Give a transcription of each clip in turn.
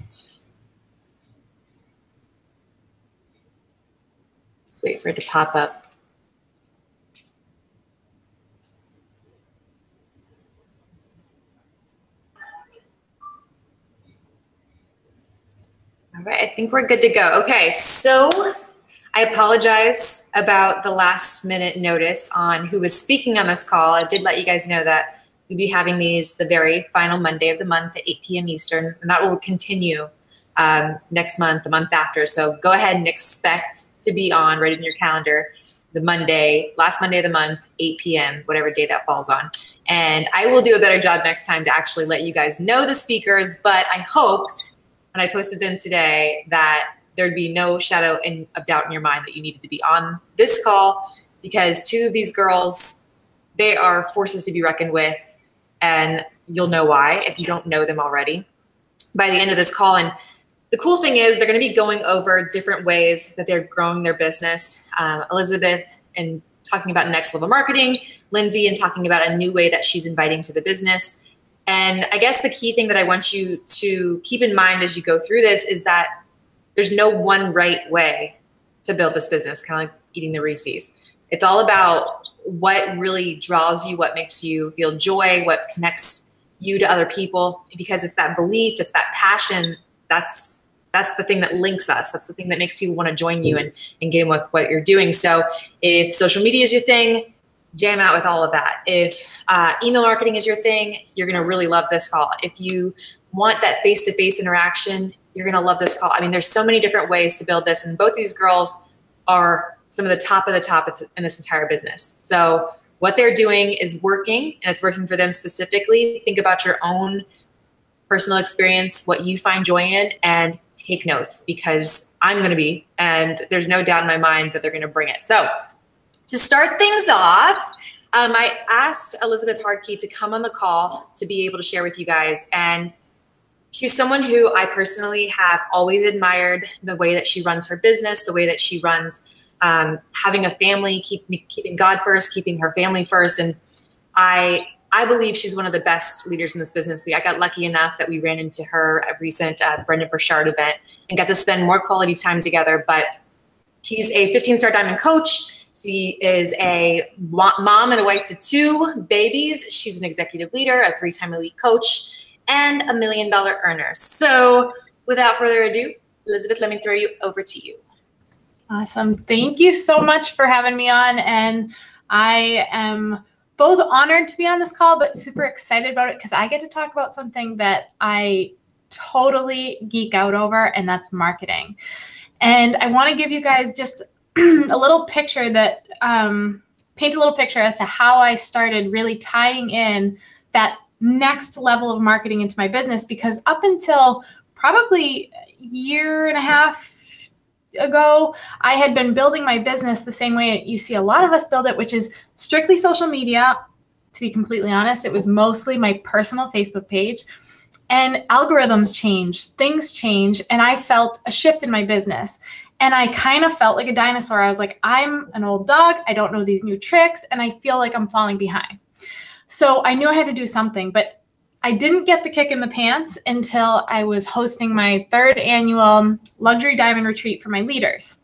Let's wait for it to pop up. All right, I think we're good to go. Okay, so I apologize about the last minute notice on who was speaking on this call. I did let you guys know that we'll be having these the very final Monday of the month at 8 p.m. Eastern, and that will continue next month, the month after. So go ahead and expect to be on, right in your calendar, the Monday, last Monday of the month, 8 p.m., whatever day that falls on. And I will do a better job next time to actually let you guys know the speakers, but I hoped when I posted them today that there'd be no shadow of doubt in your mind that you needed to be on this call, because two of these girls, they are forces to be reckoned with, and you'll know why if you don't know them already by the end of this call. And the cool thing is they're going to be going over different ways that they're growing their business. Elizabeth and talking about next level marketing, Lindsay and talking about a new way that she's inviting to the business. And I guess the key thing that I want you to keep in mind as you go through this is that there's no one right way to build this business, kind of like eating the Reese's. It's all about what really draws you, what makes you feel joy, what connects you to other people, because it's that belief, it's that passion. That's the thing that links us. That's the thing that makes people want to join you and get in with what you're doing. So if social media is your thing, jam out with all of that. If email marketing is your thing, you're going to really love this call. If you want that face-to-face interaction, you're going to love this call. I mean, there's so many different ways to build this, and both these girls are some of the top in this entire business. So what they're doing is working, and it's working for them specifically. Think about your own personal experience, what you find joy in, and take notes, because I'm going to be, and there's no doubt in my mind that they're going to bring it. So to start things off, I asked Elizabeth Hartke to come on the call to be able to share with you guys. And she's someone who I personally have always admired, the way that she runs her business, the way that she runs having a family, keeping God first, keeping her family first. And I believe she's one of the best leaders in this business. I got lucky enough that we ran into her at a recent Brendan Burchard event and got to spend more quality time together. But she's a 15-star diamond coach. She is a mom and a wife to 2 babies. She's an executive leader, a 3-time elite coach, and $1 million earner. So without further ado, Elizabeth, let me throw you over to you. Awesome. Thank you so much for having me on. And I am both honored to be on this call, but super excited about it because I get to talk about something that I totally geek out over, and that's marketing. And I want to give you guys just a little picture that paint a little picture as to how I started really tying in that next level of marketing into my business, because up until probably a year and a half ago, I had been building my business the same way you see a lot of us build it, which is strictly social media. To be completely honest, it was mostly my personal Facebook page, and algorithms change, things change, and I felt a shift in my business. And I kind of felt like a dinosaur. I was like, I'm an old dog. I don't know these new tricks, and I feel like I'm falling behind. So I knew I had to do something, but I didn't get the kick in the pants until I was hosting my 3rd annual luxury diamond retreat for my leaders.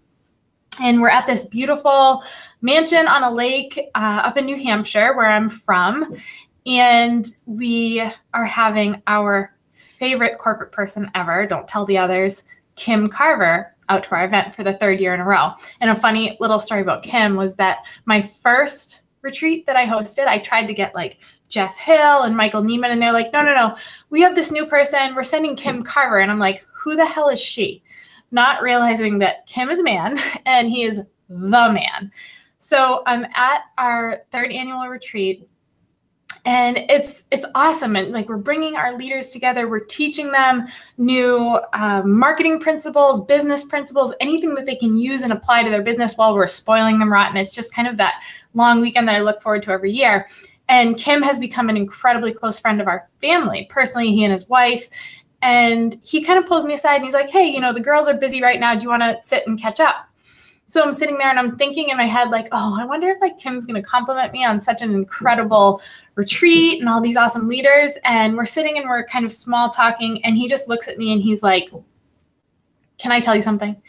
And we're at this beautiful mansion on a lake up in New Hampshire, where I'm from. And we are having our favorite corporate person ever, don't tell the others, Kim Carver, out to our event for the 3rd year in a row. And a funny little story about Kim was that my first retreat that I hosted, I tried to get like Jeff Hill and Michael Neiman, and they're like, no, we have this new person. We're sending Kim Carver. And I'm like, who the hell is she? Not realizing that Kim is a man and he is the man. So I'm at our 3rd annual retreat, and it's awesome. And like, we're bringing our leaders together. We're teaching them new marketing principles, business principles, anything that they can use and apply to their business while we're spoiling them rotten. It's just kind of that long weekend that I look forward to every year. And Kim has become an incredibly close friend of our family. Personally, he and his wife. And he kind of pulls me aside and he's like, hey, the girls are busy right now. Do you want to sit and catch up? So I'm sitting there and I'm thinking in my head, like, oh, I wonder if like Kim's going to compliment me on such an incredible retreat and all these awesome leaders. And we're sitting and we're kind of small talking. And he just looks at me and he's like, can I tell you something?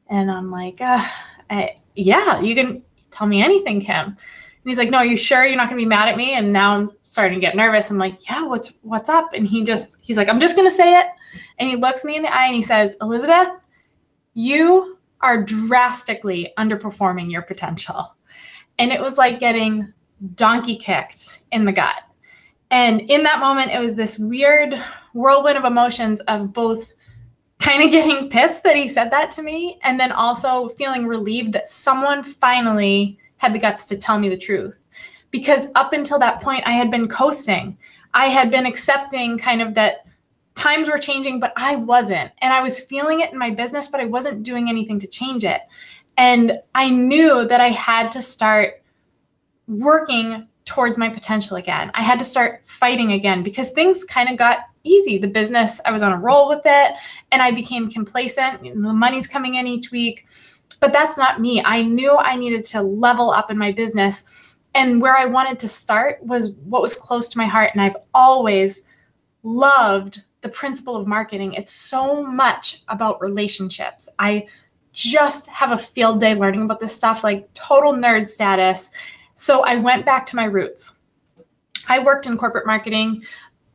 And I'm like, yeah, you can tell me anything, Kim. And he's like, no, are you sure you're not going to be mad at me? And now I'm starting to get nervous. I'm like, yeah, what's up? And he's like, I'm just going to say it. And he looks me in the eye and he says, Elizabeth, you are drastically underperforming your potential. And it was like getting donkey kicked in the gut. And in that moment, it was this weird whirlwind of emotions of both kind of getting pissed that he said that to me, and then also feeling relieved that someone finally had the guts to tell me the truth. Because up until that point, I had been coasting. I had been accepting kind of that times were changing, but I wasn't. And I was feeling it in my business, but I wasn't doing anything to change it. And I knew that I had to start working towards my potential again. I had to start fighting again because things kind of got easy. The business, I was on a roll with it and I became complacent. The money's coming in each week, but that's not me. I knew I needed to level up in my business. And where I wanted to start was what was close to my heart. And I've always loved the principle of marketing. It's so much about relationships. I just have a field day learning about this stuff, like total nerd status. So I went back to my roots. I worked in corporate marketing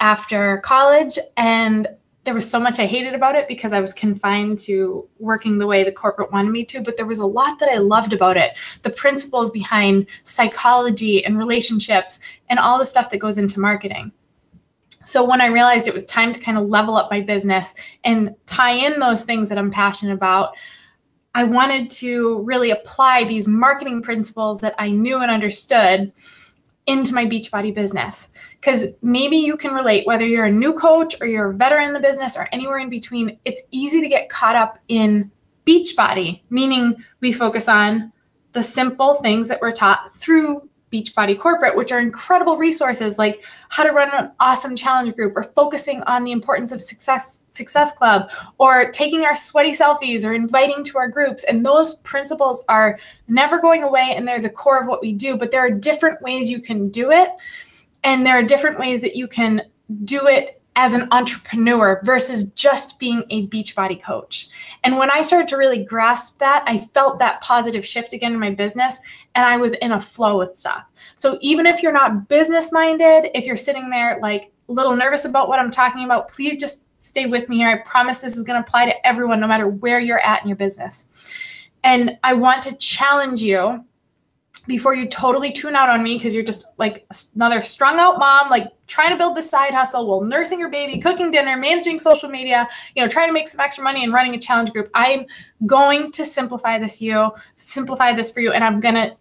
after college, and there was so much I hated about it because I was confined to working the way the corporate wanted me to, but there was a lot that I loved about it. The principles behind psychology and relationships and all the stuff that goes into marketing. So when I realized it was time to kind of level up my business and tie in those things that I'm passionate about, I wanted to really apply these marketing principles that I knew and understood into my Beachbody business. Because maybe you can relate, whether you're a new coach or you're a veteran in the business or anywhere in between, it's easy to get caught up in Beachbody, meaning we focus on the simple things that we're taught through Beachbody Corporate, which are incredible resources like how to run an awesome challenge group, or focusing on the importance of Success Club, or taking our sweaty selfies, or inviting to our groups. And those principles are never going away, and they're the core of what we do. But there are different ways you can do it, and there are different ways that you can do it as an entrepreneur versus just being a Beachbody coach. And when I started to really grasp that, I felt that positive shift again in my business, and I was in a flow with stuff. So even if you're not business minded, if you're sitting there like a little nervous about what I'm talking about, please just stay with me here. I promise this is going to apply to everyone, no matter where you're at in your business. And I want to challenge you before you totally tune out on me because you're just like another strung out mom, like trying to build this side hustle while nursing your baby, cooking dinner, managing social media, trying to make some extra money and running a challenge group. I'm going to simplify this for you. And I'm going to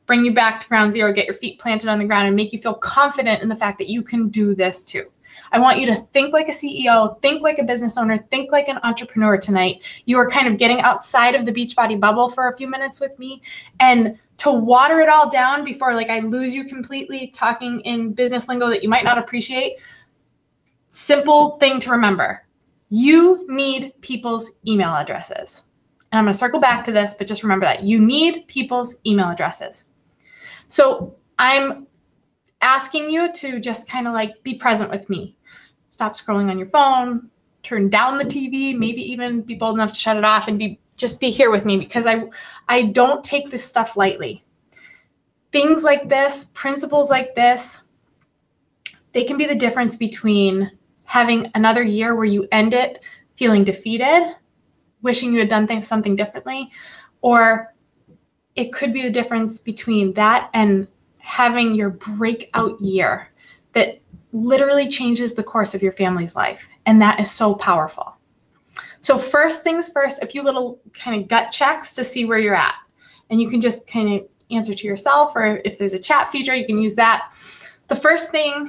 bring you back to ground zero, get your feet planted on the ground, and make you feel confident in the fact that you can do this too. I want you to think like a CEO, think like a business owner, think like an entrepreneur tonight. You are kind of getting outside of the Beachbody bubble for a few minutes with me, and to water it all down before I lose you completely talking in business lingo that you might not appreciate. Simple thing to remember. You need people's email addresses. And I'm going to circle back to this, but just remember that you need people's email addresses. So I'm asking you to just kind of be present with me. Stop scrolling on your phone, turn down the TV, maybe even be bold enough to shut it off and just be here with me, because I don't take this stuff lightly. Things like this, principles like this, they can be the difference between having another year where you end it feeling defeated, wishing you had done something differently, or it could be the difference between that and having your breakout year that literally changes the course of your family's life. And that is so powerful. So first things first, a few little kind of gut checks to see where you're at. And you can just kind of answer to yourself, or if there's a chat feature, you can use that. The first thing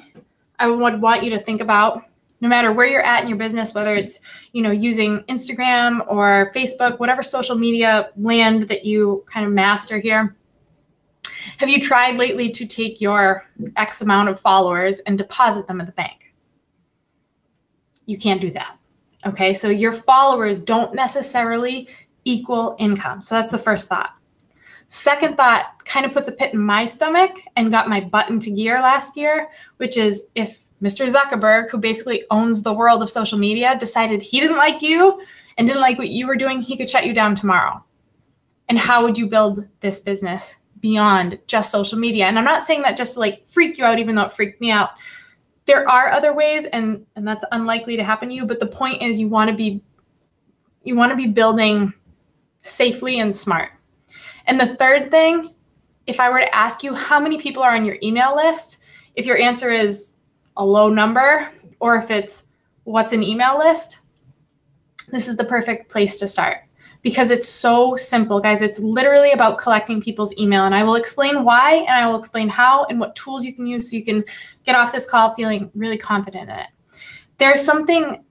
I would want you to think about, no matter where you're at in your business, whether it's, using Instagram or Facebook, whatever social media land that you kind of master here, have you tried lately to take your X amount of followers and deposit them at the bank? You can't do that. Okay, so your followers don't necessarily equal income. So that's the first thought. Second thought kind of puts a pit in my stomach and got my butt into gear last year, which is if Mr. Zuckerberg, who basically owns the world of social media, decided he didn't like you and didn't like what you were doing, he could shut you down tomorrow. And how would you build this business beyond just social media? And I'm not saying that just to like freak you out, even though it freaked me out. There are other ways, and that's unlikely to happen to you. But the point is, you want to be building safely and smart. And the third thing, if I were to ask you how many people are on your email list, if your answer is a low number, or if it's what's an email list, this is the perfect place to start. Because it's so simple, guys. It's literally about collecting people's email. And I will explain why, and I will explain how and what tools you can use so you can get off this call feeling really confident in it. There's something,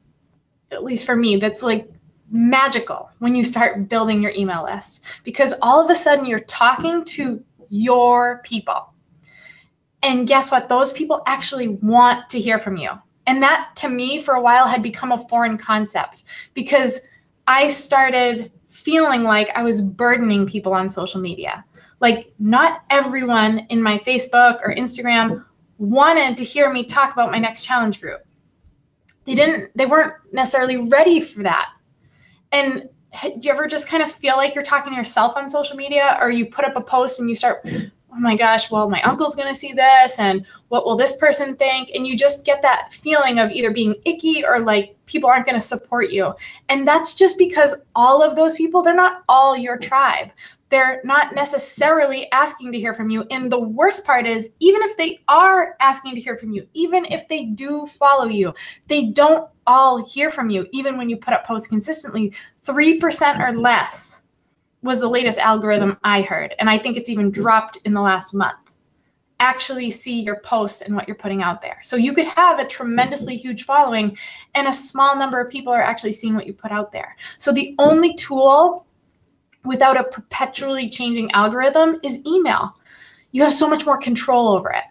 at least for me, that's like magical when you start building your email list. Because all of a sudden you're talking to your people. And guess what? Those people actually want to hear from you. And that, to me, for a while had become a foreign concept because I started feeling like I was burdening people on social media. Like, not everyone in my Facebook or Instagram wanted to hear me talk about my next challenge group. They weren't necessarily ready for that. And do you ever just kind of feel like you're talking to yourself on social media, or you put up a post and you start, oh my gosh, well, my uncle's going to see this, and what will this person think? And you just get that feeling of either being icky or like people aren't going to support you. And that's just because all of those people, they're not all your tribe. They're not necessarily asking to hear from you. And the worst part is, even if they are asking to hear from you, even if they do follow you, they don't all hear from you. Even when you put up posts consistently, 3% or less was the latest algorithm I heard. And I think it's even dropped in the last month. Actually see your posts and what you're putting out there. So you could have a tremendously huge following and a small number of people are actually seeing what you put out there. So the only tool without a perpetually changing algorithm is email. You have so much more control over it.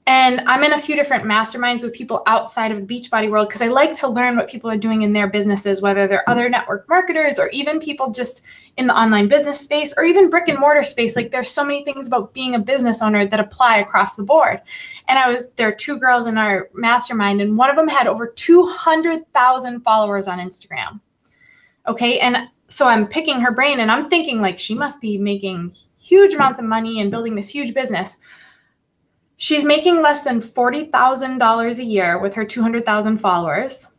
And I'm in a few different masterminds with people outside of the Beachbody world because I like to learn what people are doing in their businesses, whether they're other network marketers or even people just in the online business space or even brick and mortar space. Like, there's so many things about being a business owner that apply across the board. And there are two girls in our mastermind, and one of them had over 200,000 followers on Instagram. Okay. And so I'm picking her brain and I'm thinking, like, she must be making huge amounts of money and building this huge business. She's making less than $40,000 a year with her 200,000 followers.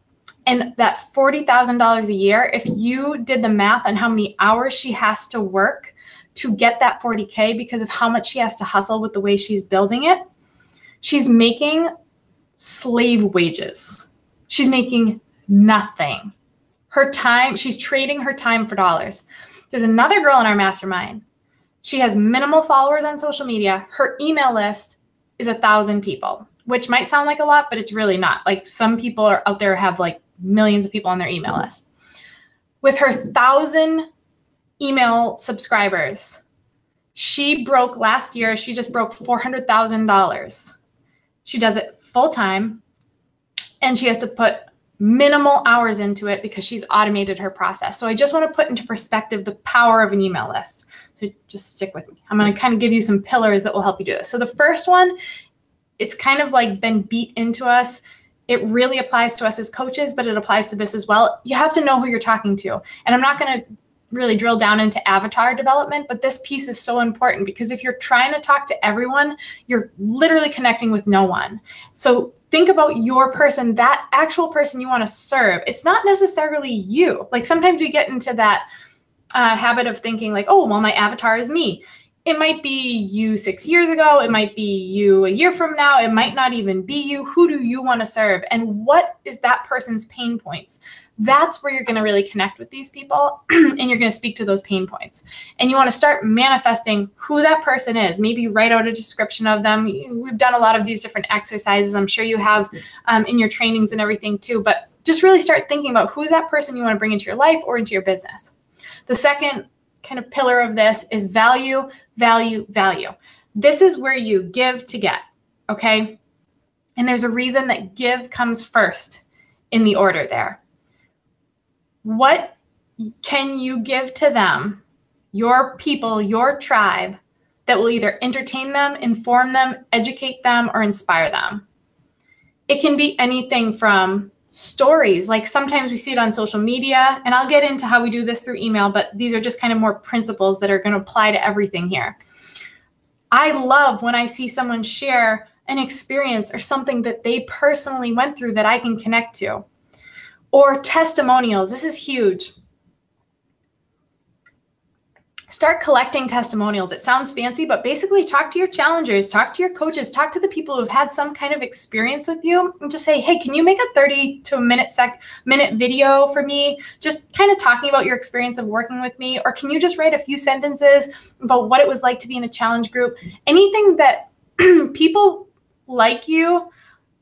And that $40,000 a year, if you did the math on how many hours she has to work to get that 40K because of how much she has to hustle with the way she's building it, she's making slave wages. She's making nothing. Her time, she's trading her time for dollars. There's another girl in our mastermind. She has minimal followers on social media. Her email list is 1,000 people, which might sound like a lot, but it's really not. Like, some people are out there have like millions of people on their email list. With her 1,000 email subscribers, she broke last year, she just broke $400,000. She does it full time, and she has to put minimal hours into it because she's automated her process. So I just want to put into perspective the power of an email list. So just stick with me. I'm going to kind of give you some pillars that will help you do this. So the first one, it's kind of like been beat into us. It really applies to us as coaches, but it applies to this as well. You have to know who you're talking to. And I'm not going to really drill down into avatar development, but this piece is so important because if you're trying to talk to everyone, you're literally connecting with no one. So think about your person, that actual person you want to serve. It's not necessarily you. Like, sometimes we get into that habit of thinking like, oh, well, my avatar is me. It might be you 6 years ago. It might be you a year from now. It might not even be you. Who do you want to serve? And what is that person's pain points? That's where you're going to really connect with these people and you're going to speak to those pain points. And you want to start manifesting who that person is. Maybe write out a description of them. We've done a lot of these different exercises. I'm sure you have in your trainings and everything too. But just really start thinking about who's that person you want to bring into your life or into your business. The second kind of pillar of this is value, value, value. This is where you give to get, okay? And there's a reason that give comes first in the order there. What can you give to them, your people, your tribe, that will either entertain them, inform them, educate them, or inspire them? It can be anything from stories, like sometimes we see it on social media, and I'll get into how we do this through email, but these are just kind of more principles that are going to apply to everything here. I love when I see someone share an experience or something that they personally went through that I can connect to. Or testimonials. This is huge. Start collecting testimonials. It sounds fancy, but basically talk to your challengers, talk to your coaches, talk to the people who've had some kind of experience with you, and just say, hey, can you make a 30 to a minute video for me? Just kind of talking about your experience of working with me. Or can you just write a few sentences about what it was like to be in a challenge group? Anything that people like you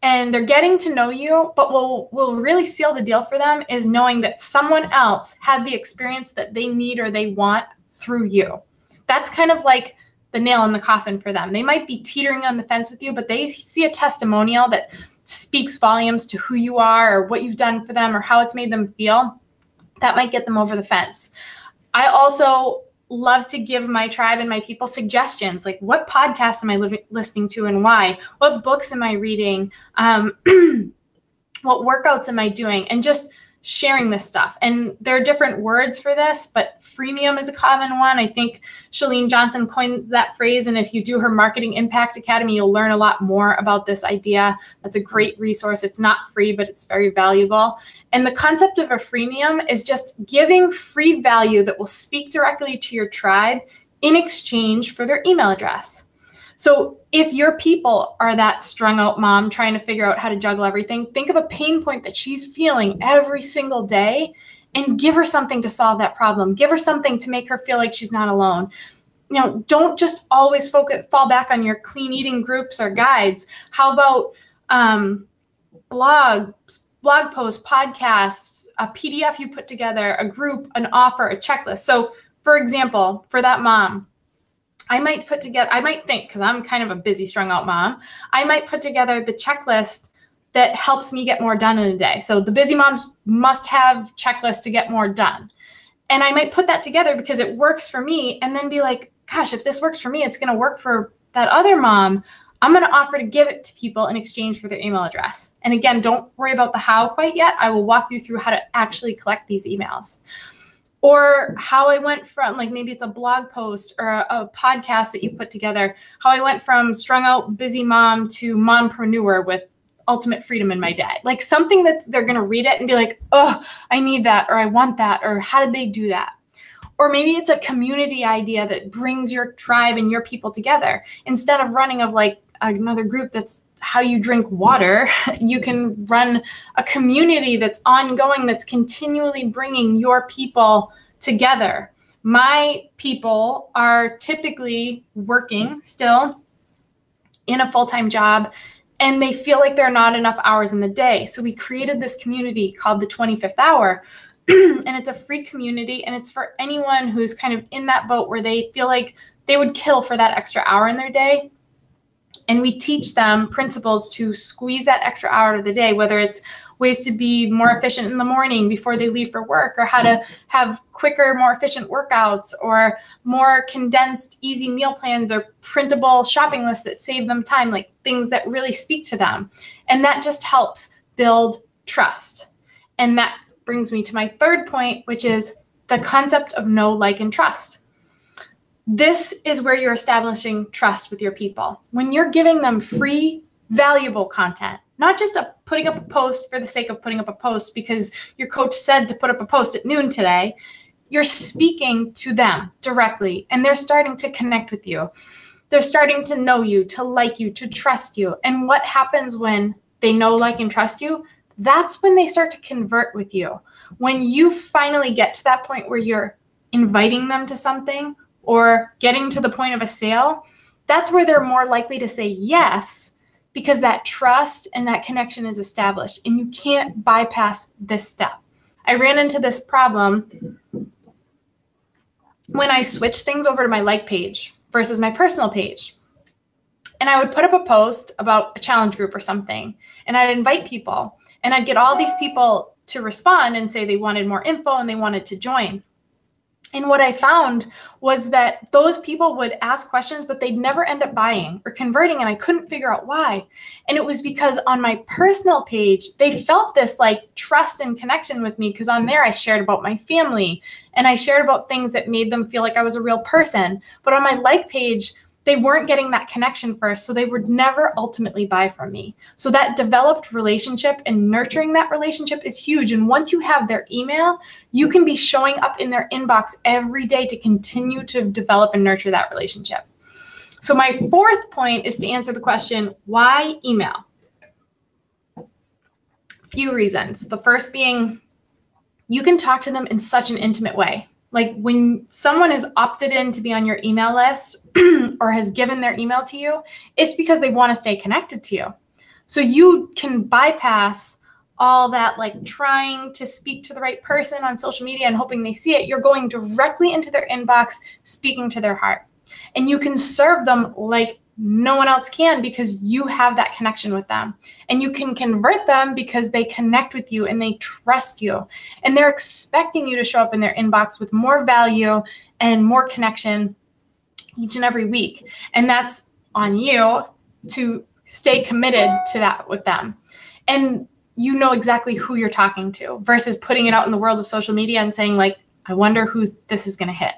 and they're getting to know you, but will really seal the deal for them is knowing that someone else had the experience that they need or they want through you. That's kind of like the nail in the coffin for them. They might be teetering on the fence with you, but they see a testimonial that speaks volumes to who you are or what you've done for them or how it's made them feel. That might get them over the fence. I also love to give my tribe and my people suggestions, like what podcasts am I listening to and why? What books am I reading? What workouts am I doing? And just sharing this stuff. And there are different words for this, but freemium is a common one. I think Chalene Johnson coined that phrase. And if you do her Marketing Impact Academy, you'll learn a lot more about this idea. That's a great resource. It's not free, but it's very valuable. And the concept of a freemium is just giving free value that will speak directly to your tribe in exchange for their email address. So if your people are that strung out mom trying to figure out how to juggle everything, think of a pain point that she's feeling every single day and give her something to solve that problem. Give her something to make her feel like she's not alone. You know, don't just always fall back on your clean eating groups or guides. How about blog posts, podcasts, a PDF you put together, a group, an offer, a checklist. So for example, for that mom, I might think, because I'm kind of a busy, strung out mom, I might put together the checklist that helps me get more done in a day. So the busy moms must have checklists to get more done. And I might put that together because it works for me and then be like, gosh, if this works for me, it's going to work for that other mom. I'm going to offer to give it to people in exchange for their email address. And again, don't worry about the how quite yet. I will walk you through how to actually collect these emails. Or how I went from, like maybe it's a blog post or a podcast that you put together, how I went from strung out busy mom to mompreneur with ultimate freedom in my day. Like something that they're going to read it and be like, oh, I need that, or I want that, or how did they do that? Or maybe it's a community idea that brings your tribe and your people together. Instead of running of like another group that's how you drink water, you can run a community that's ongoing, that's continually bringing your people together. My people are typically working still in a full-time job, and they feel like there are not enough hours in the day. So we created this community called the 25th Hour, and it's a free community, and it's for anyone who's kind of in that boat where they feel like they would kill for that extra hour in their day. And we teach them principles to squeeze that extra hour of the day, whether it's ways to be more efficient in the morning before they leave for work, or how to have quicker, more efficient workouts, or more condensed, easy meal plans, or printable shopping lists that save them time, like things that really speak to them. And that just helps build trust. And that brings me to my third point, which is the concept of know, like, and trust. This is where you're establishing trust with your people. When you're giving them free, valuable content, not just putting up a post for the sake of putting up a post because your coach said to put up a post at noon today, you're speaking to them directly, and they're starting to connect with you. They're starting to know you, to like you, to trust you. And what happens when they know, like, and trust you? That's when they start to convert with you. When you finally get to that point where you're inviting them to something, or getting to the point of a sale, that's where they're more likely to say yes, because that trust and that connection is established, and you can't bypass this step. I ran into this problem when I switched things over to my like page versus my personal page. And I would put up a post about a challenge group or something, and I'd invite people, and I'd get all these people to respond and say they wanted more info and they wanted to join. And what I found was that those people would ask questions, but they'd never end up buying or converting, and I couldn't figure out why. And it was because on my personal page, they felt this like trust and connection with me, because on there I shared about my family and I shared about things that made them feel like I was a real person. But on my like page, they weren't getting that connection first, so they would never ultimately buy from me. So that developed relationship and nurturing that relationship is huge. And once you have their email, you can be showing up in their inbox every day to continue to develop and nurture that relationship. So my fourth point is to answer the question, why email? A few reasons. The first being, you can talk to them in such an intimate way. Like when someone has opted in to be on your email list or has given their email to you, it's because they want to stay connected to you. So you can bypass all that like trying to speak to the right person on social media and hoping they see it. You're going directly into their inbox, speaking to their heart. And you can serve them like no one else can, because you have that connection with them. And you can convert them because they connect with you and they trust you. And they're expecting you to show up in their inbox with more value and more connection each and every week. And that's on you to stay committed to that with them. And you know exactly who you're talking to versus putting it out in the world of social media and saying like, I wonder who this is going to hit.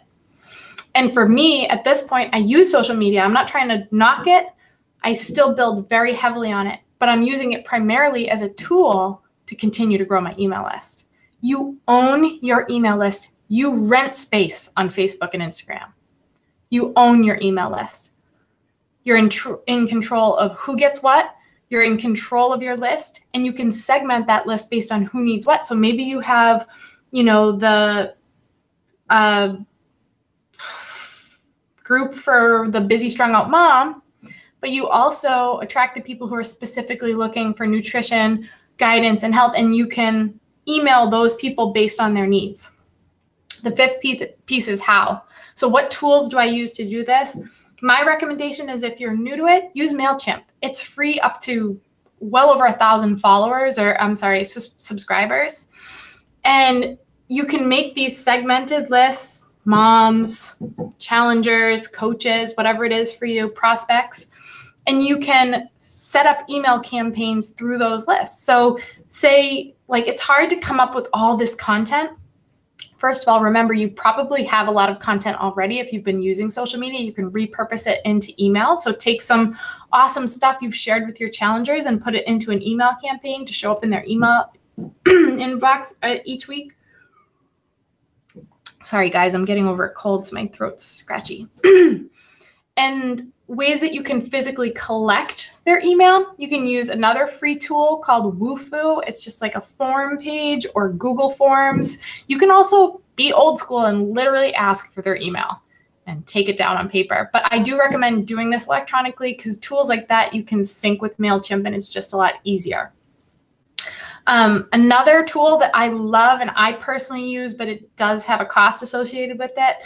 And for me, at this point, I use social media. I'm not trying to knock it. I still build very heavily on it, but I'm using it primarily as a tool to continue to grow my email list. You own your email list. You rent space on Facebook and Instagram. You own your email list. You're in control of who gets what. You're in control of your list, and you can segment that list based on who needs what. So maybe you have, the group for the busy, strung out mom, but you also attract the people who are specifically looking for nutrition, guidance, and help, and you can email those people based on their needs. The fifth piece is how. So what tools do I use to do this? My recommendation is if you're new to it, use MailChimp. It's free up to well over 1,000 followers, or subscribers. And you can make these segmented lists, moms, challengers, coaches, whatever it is for you, prospects, and you can set up email campaigns through those lists. So say like it's hard to come up with all this content. First of all, remember you probably have a lot of content already. If you've been using social media, you can repurpose it into email. So take some awesome stuff you've shared with your challengers and put it into an email campaign to show up in their email inbox each week. Sorry, guys, I'm getting over a cold, so my throat's scratchy. And ways that you can physically collect their email. You can use another free tool called Woofu. It's just like a form page or Google Forms. You can also be old school and literally ask for their email and take it down on paper. But I do recommend doing this electronically because tools like that you can sync with MailChimp and it's just a lot easier. Another tool that I love and I personally use, but it does have a cost associated with it,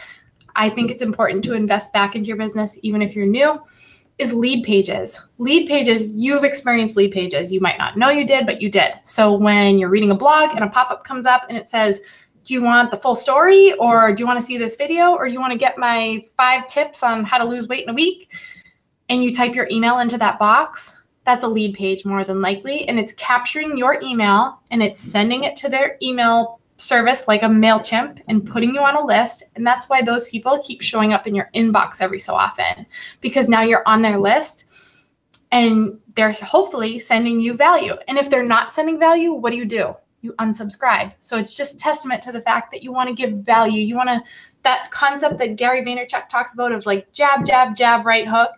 I think it's important to invest back into your business, even if you're new, is lead pages. Lead pages, you've experienced lead pages. You might not know you did, but you did. So when you're reading a blog and a pop-up comes up and it says, do you want the full story, or do you want to see this video, or do you want to get my 5 tips on how to lose weight in a week? And you type your email into that box. That's a lead page more than likely. And it's capturing your email and it's sending it to their email service like a MailChimp and putting you on a list. And that's why those people keep showing up in your inbox every so often, because now you're on their list and they're hopefully sending you value. And if they're not sending value, what do? You unsubscribe. So it's just testament to the fact that you want to give value. You want to, that concept that Gary Vaynerchuk talks about of like jab, jab, jab, right hook.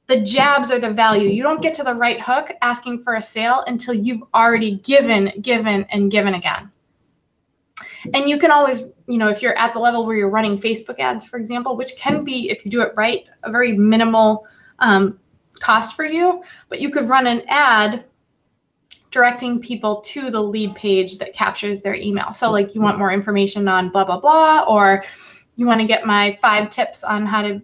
The jabs are the value. You don't get to the right hook asking for a sale until you've already given, and given again. And you can always, if you're at the level where you're running Facebook ads, for example, which can be, if you do it right, a very minimal cost for you, but you could run an ad directing people to the lead page that captures their email. So like you want more information on blah, blah, blah, or you want to get my 5 tips on how to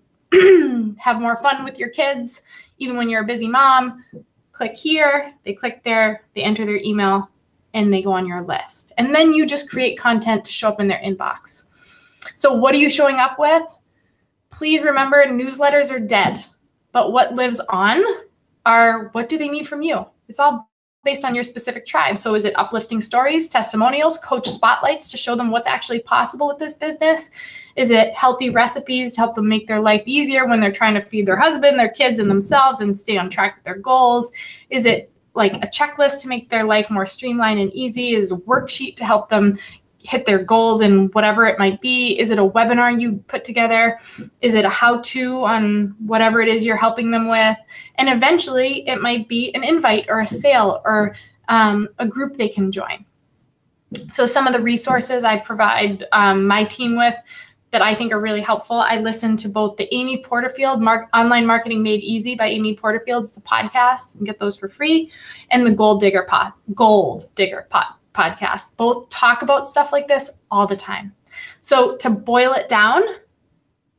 have more fun with your kids, even when you're a busy mom, click here, they click there, they enter their email, and they go on your list. And then you just create content to show up in their inbox. So what are you showing up with? Please remember, newsletters are dead, but what lives on are what do they need from you? It's all based on your specific tribe. So is it uplifting stories, testimonials, coach spotlights to show them what's actually possible with this business? Is it healthy recipes to help them make their life easier when they're trying to feed their husband, their kids, and themselves and stay on track with their goals? Is it like a checklist to make their life more streamlined and easy? Is a worksheet to help them hit their goals and whatever it might be? Is it a webinar you put together? Is it a how-to on whatever it is you're helping them with? And eventually it might be an invite or a sale or a group they can join. So some of the resources I provide my team with that I think are really helpful. I listen to both the Amy Porterfield Online Marketing Made Easy by Amy Porterfield. It's a podcast. You can get those for free. And the Gold Digger podcast. Both talk about stuff like this all the time. So to boil it down,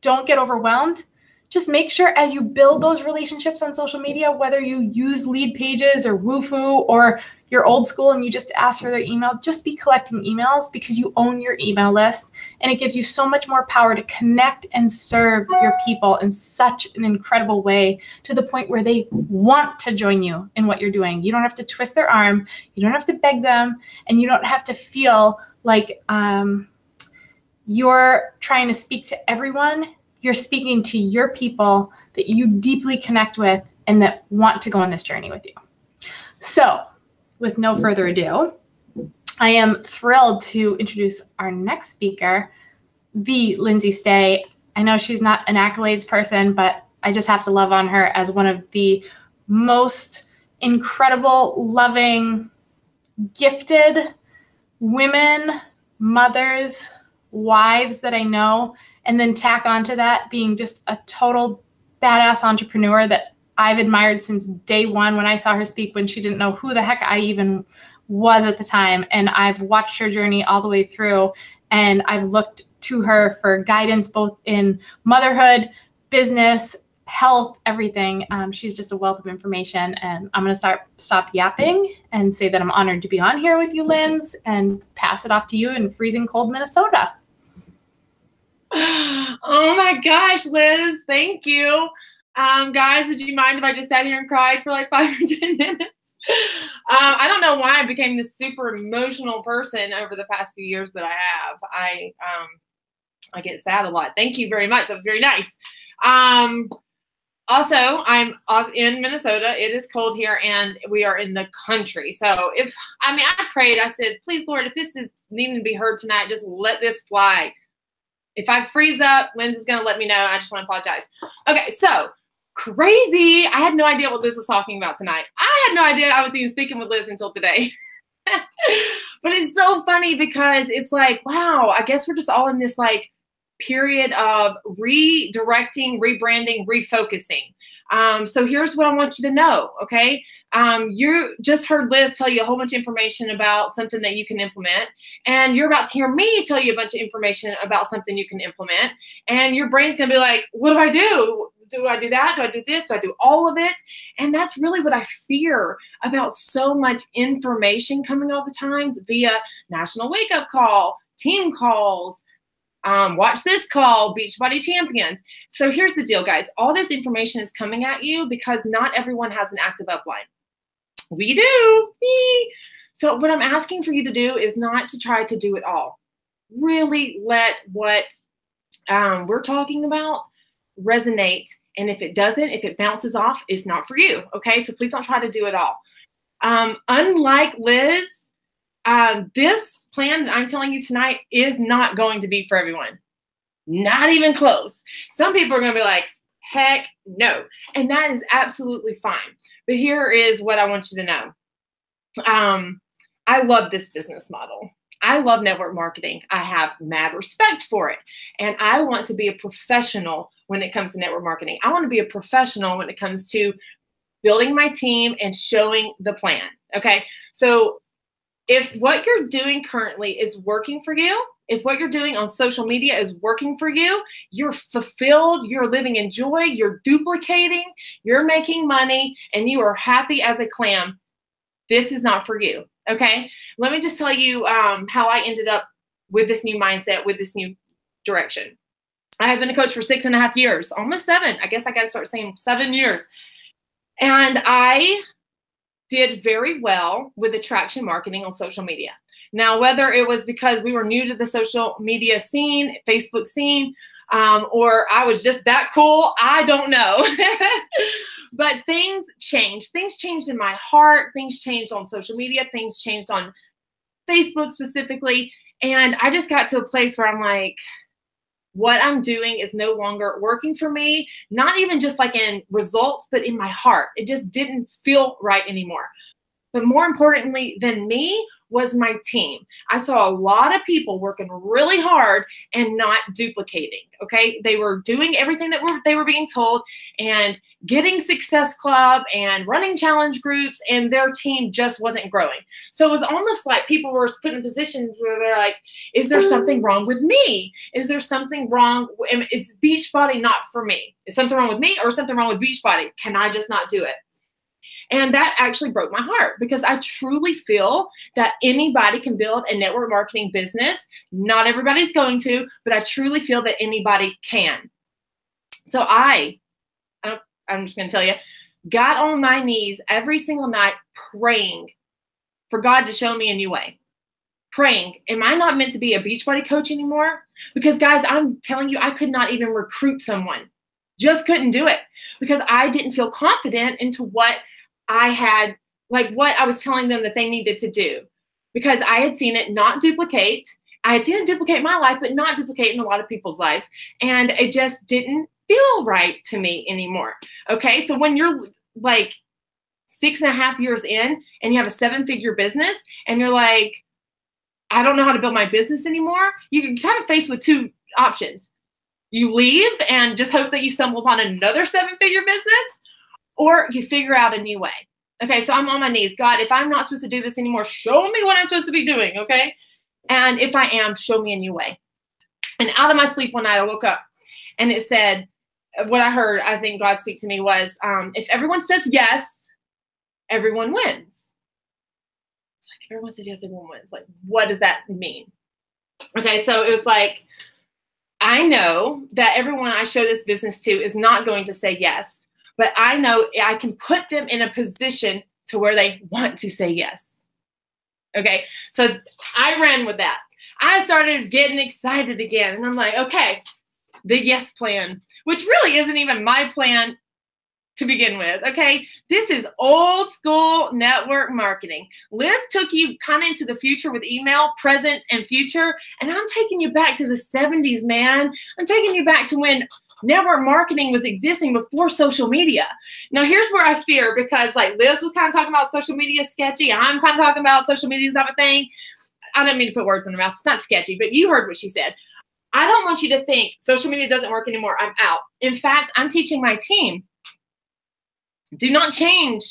don't get overwhelmed. Just make sure as you build those relationships on social media, whether you use lead pages or Woofu or you're old school and you just ask for their email, just be collecting emails because you own your email list. And it gives you so much more power to connect and serve your people in such an incredible way to the point where they want to join you in what you're doing. You don't have to twist their arm. You don't have to beg them. And you don't have to feel like you're trying to speak to everyone. You're speaking to your people that you deeply connect with and that want to go on this journey with you. So with no further ado, I am thrilled to introduce our next speaker, the Lindsay Stay. I know she's not an accolades person, but I just have to love on her as one of the most incredible, loving, gifted women, mothers, wives that I know. And then tack onto that being just a total badass entrepreneur that I've admired since day one when I saw her speak when she didn't know who the heck I even was at the time. And I've watched her journey all the way through. And I've looked to her for guidance, both in motherhood, business, health, everything. She's just a wealth of information. And I'm going to stop yapping and say that I'm honored to be on here with you, Linz, and pass it off to you in freezing cold Minnesota. Oh my gosh, Liz, thank you. Guys, would you mind if I just sat here and cried for like 5 or 10 minutes? I don't know why I became this super emotional person over the past few years, but I have. I get sad a lot. Thank you very much. That was very nice. Also, I'm in Minnesota. It is cold here, and we are in the country. So I prayed. I said, please, Lord, if this is needing to be heard tonight, just let this fly. If I freeze up, Lindsay's going to let me know. I just want to apologize. Okay, so crazy. I had no idea what Liz was talking about tonight. I had no idea I was even speaking with Liz until today. But it's so funny because it's like, wow, I guess we're just all in this like period of redirecting, rebranding, refocusing. So here's what I want you to know, okay? You just heard Liz tell you a whole bunch of information about something that you can implement, and you're about to hear me tell you a bunch of information about something you can implement, and your brain's going to be like, what do I do? Do I do that? Do I do this? Do I do all of it? And that's really what I fear about so much information coming all the times via National Wake Up Call, team calls, watch this call, Beachbody Champions. So here's the deal, guys. All this information is coming at you because not everyone has an active upline. We do. So what I'm asking for you to do is not to try to do it all. Really let what we're talking about resonate. And if it doesn't, if it bounces off, it's not for you. Okay, so please don't try to do it all. Unlike Liz, this plan that I'm telling you tonight is not going to be for everyone. Not even close. Some people are going to be like, heck no. And that is absolutely fine. But here is what I want you to know. I love this business model. I love network marketing. I have mad respect for it. And I want to be a professional when it comes to network marketing. I want to be a professional when it comes to building my team and showing the plan. Okay. So if what you're doing currently is working for you, if what you're doing on social media is working for you, you're fulfilled, you're living in joy, you're duplicating, you're making money, and you are happy as a clam, this is not for you. Okay. Let me just tell you how I ended up with this new mindset, with this new direction. I have been a coach for 6.5 years, almost 7. I guess I got to start saying 7 years. And I did very well with attraction marketing on social media. Now, whether it was because we were new to the social media scene, Facebook scene, or I was just that cool, I don't know. But things changed. Things changed in my heart. Things changed on social media. Things changed on Facebook specifically. And I just got to a place where I'm like, what I'm doing is no longer working for me, not even just like in results, but in my heart. It just didn't feel right anymore. But more importantly than me was my team. I saw a lot of people working really hard and not duplicating, okay? They were doing everything that they were being told and getting Success Club and running challenge groups, and their team just wasn't growing. So it was almost like people were put in positions where they're like, is there something wrong with me? Is there something wrong? Is Beachbody not for me? Is something wrong with me or something wrong with Beachbody? Can I just not do it? And that actually broke my heart, because I truly feel that anybody can build a network marketing business. Not everybody's going to, but I truly feel that anybody can. So I'm just going to tell you, got on my knees every single night praying for God to show me a new way. Praying, am I not meant to be a Beachbody coach anymore? Because guys, I'm telling you, I could not even recruit someone. Just couldn't do it, because I didn't feel confident into what I had, like what I was telling them that they needed to do, because I had seen it not duplicate. I had seen it duplicate my life, but not duplicate in a lot of people's lives. And it just didn't feel right to me anymore. Okay. So when you're like 6.5 years in and you have a 7-figure business and you're like, I don't know how to build my business anymore, you can kind of face with 2 options. You leave and just hope that you stumble upon another 7-figure business, or you figure out a new way. Okay, so I'm on my knees. God, if I'm not supposed to do this anymore, show me what I'm supposed to be doing, okay? And if I am, show me a new way. And out of my sleep one night, I woke up and it said, what I heard, I think God speak to me was, if everyone says yes, everyone wins. It's like, if everyone says yes, everyone wins. Like, what does that mean? Okay, so it was like, I know that everyone I show this business to is not going to say yes, but I know I can put them in a position to where they want to say yes. Okay, so I ran with that. I started getting excited again, and I'm like, okay, the yes plan, which really isn't even my plan to begin with, okay? This is old school network marketing. Liz took you kind of into the future with email, present and future, and I'm taking you back to the 70s, man. I'm taking you back to when network marketing was existing before social media. Now, here's where I fear, because like Liz was kind of talking about social media sketchy. I'm kind of talking about social media is not a thing. I don't mean to put words in her mouth. It's not sketchy, but you heard what she said. I don't want you to think social media doesn't work anymore. I'm out. In fact, I'm teaching my team, do not change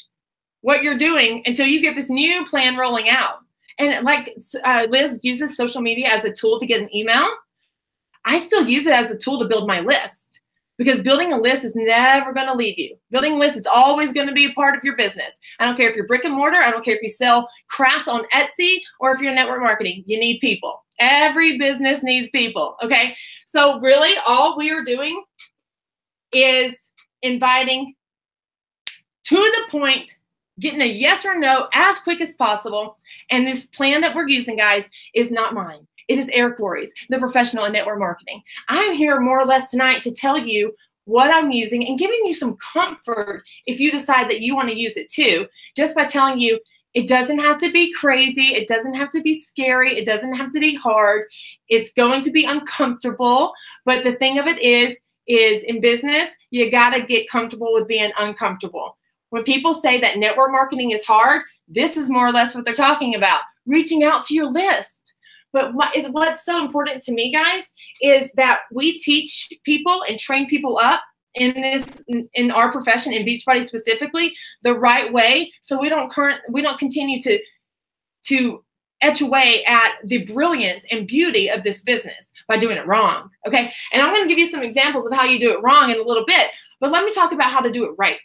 what you're doing until you get this new plan rolling out. And like Liz uses social media as a tool to get an email, I still use it as a tool to build my list, because building a list is never going to leave you. Building a list is always going to be a part of your business. I don't care if you're brick and mortar. I don't care if you sell crafts on Etsy or if you're network marketing. You need people. Every business needs people. Okay. So really all we are doing is inviting to the point, getting a yes or no as quick as possible. And this plan that we're using, guys, is not mine. It is Eric Worre's, the professional in network marketing. I'm here more or less tonight to tell you what I'm using and giving you some comfort if you decide that you want to use it too, just by telling you it doesn't have to be crazy. It doesn't have to be scary. It doesn't have to be hard. It's going to be uncomfortable. But the thing of it is in business, you got to get comfortable with being uncomfortable. When people say that network marketing is hard, this is more or less what they're talking about, reaching out to your list. But what's so important to me, guys, is that we teach people and train people up in our profession, in Beachbody specifically, the right way, so we don't continue to etch away at the brilliance and beauty of this business by doing it wrong. Okay, and I'm going to give you some examples of how you do it wrong in a little bit, but let me talk about how to do it right.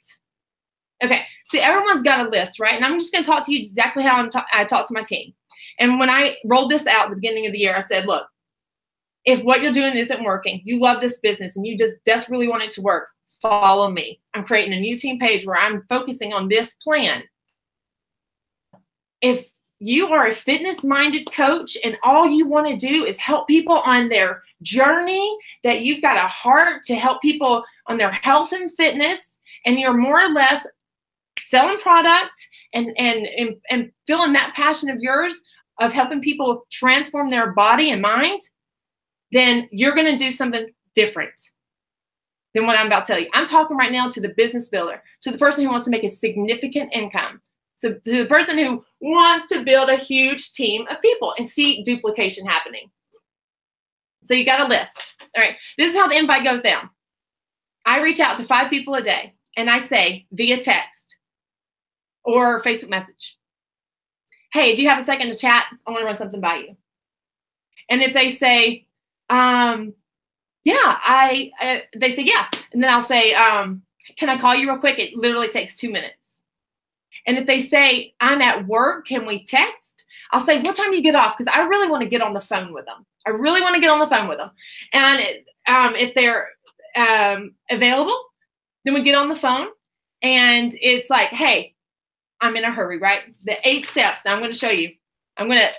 Okay, see, everyone's got a list, right? And I'm just going to talk to you exactly how I talk to my team. And when I rolled this out at the beginning of the year, I said, look, if what you're doing isn't working, you love this business and you just desperately want it to work, follow me. I'm creating a new team page where I'm focusing on this plan. If you are a fitness-minded coach and all you want to do is help people on their journey, that you've got a heart to help people on their health and fitness, and you're more or less selling product and feeling that passion of yours of helping people transform their body and mind, then you're going to do something different than what I'm about to tell you. I'm talking right now to the business builder, to the person who wants to make a significant income, so to the person who wants to build a huge team of people and see duplication happening. So you got a list. All right, this is how the invite goes down. I reach out to 5 people a day, and I say via text or Facebook message, hey, do you have a second to chat? I want to run something by you. And if they say, yeah, they say, yeah. And then I'll say, can I call you real quick? It literally takes 2 minutes. And if they say, I'm at work, can we text? I'll say, what time do you get off? Because I really want to get on the phone with them. I really want to get on the phone with them. And if they're available, then we get on the phone. And it's like, hey, I'm in a hurry, right? The 8 steps. Now I'm going to show you.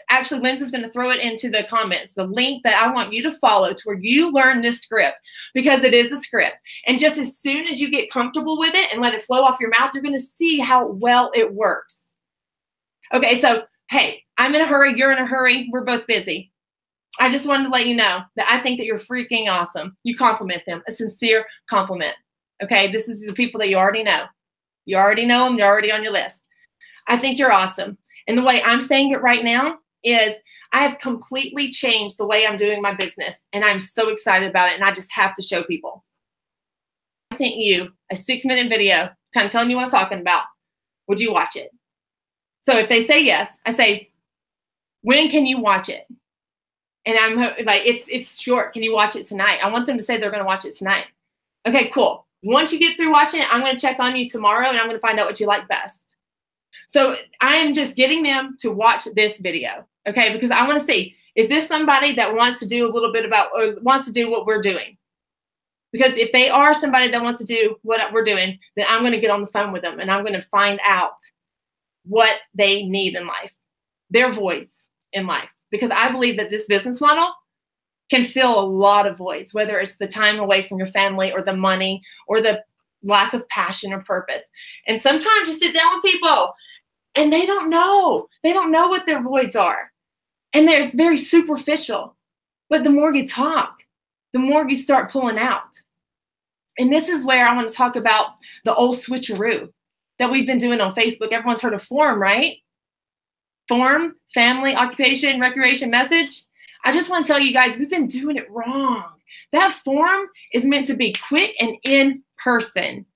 Actually, Lindsay's going to throw it into the comments, the link that I want you to follow to where you learn this script, because it is a script. And just as soon as you get comfortable with it and let it flow off your mouth, you're going to see how well it works. Okay, so, hey, I'm in a hurry. You're in a hurry. We're both busy. I just wanted to let you know that I think that you're freaking awesome. You compliment them, a sincere compliment. Okay, this is the people that you already know. You already know them. They're already on your list. I think you're awesome. And the way I'm saying it right now is I have completely changed the way I'm doing my business, and I'm so excited about it, and I just have to show people. I sent you a 6-minute video kind of telling you what I'm talking about. Would you watch it? So if they say yes, I say, when can you watch it? And I'm like, it's short. Can you watch it tonight? I want them to say they're going to watch it tonight. Okay, cool. Once you get through watching it, I'm going to check on you tomorrow, and I'm going to find out what you like best. So I am just getting them to watch this video, okay? Because I want to see, is this somebody that wants to do a little bit about, or wants to do what we're doing? Because if they are somebody that wants to do what we're doing, then I'm going to get on the phone with them, and I'm going to find out what they need in life, their voids in life. Because I believe that this business model can fill a lot of voids, whether it's the time away from your family or the money or the lack of passion or purpose. And sometimes you sit down with people and they don't know. They don't know what their voids are. And it's very superficial. But the more you talk, the more you start pulling out. And this is where I want to talk about the old switcheroo that we've been doing on Facebook. Everyone's heard of FORM, right? FORM, family, occupation, recreation, message. I just want to tell you guys, we've been doing it wrong. That form is meant to be quick and in person.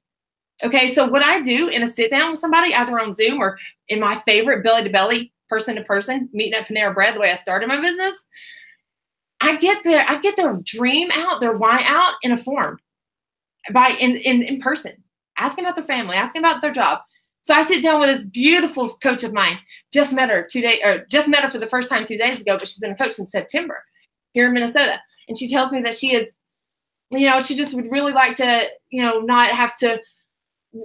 Okay, so what I do in a sit down with somebody, either on Zoom or in my favorite belly to belly, person to person, meeting at Panera Bread, the way I started my business, I get their dream out, their why out in a form, in person, asking about their family, asking about their job. So I sit down with this beautiful coach of mine. Just met her for the first time 2 days ago, but she's been a coach since September here in Minnesota. And she tells me that she is, she just would really like to, not have to